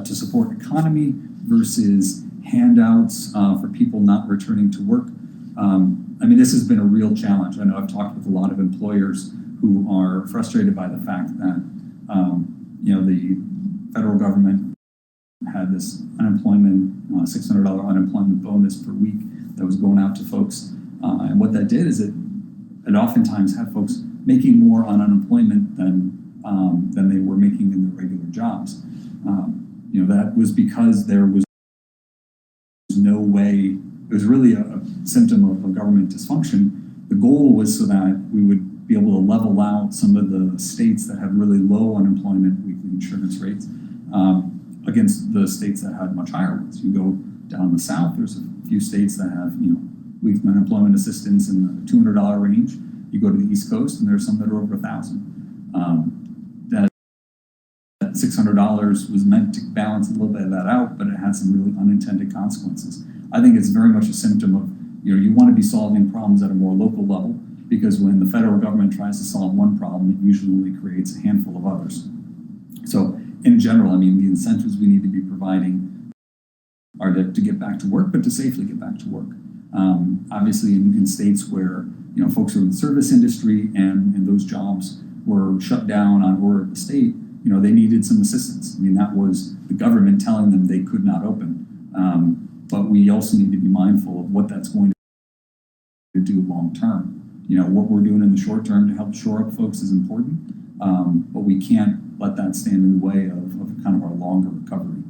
to support economy versus handouts for people not returning to work. I mean, this has been a real challenge. I know I've talked with a lot of employers who are frustrated by the fact that, the federal government had this unemployment, $600 unemployment bonus per week that was going out to folks. And what that did is it oftentimes had folks making more on unemployment than they were making in their regular jobs. That was because there was no way, it was really a symptom of government dysfunction. The goal was so that we would be able to level out some of the states that had really low unemployment weekly insurance rates against the states that had much higher ones. You go down the South, there's a few states that have, weekly unemployment assistance in the $200 range. You go to the East Coast and there's some that are over $1,000. That $600 was meant to balance a little bit of that out, but it had some really unintended consequences. I think it's very much a symptom of, you want to be solving problems at a more local level, because when the federal government tries to solve one problem, it usually creates a handful of others. So in general, I mean, the incentives we need to be providing are to get back to work, but to safely get back to work. Obviously in states where, folks are in the service industry and those jobs were shut down on order of the state, they needed some assistance. I mean, that was the government telling them they could not open. But we also need to be mindful of what that's going to do long term. What we're doing in the short term to help shore up folks is important, but we can't let that stand in the way of kind of our longer recovery.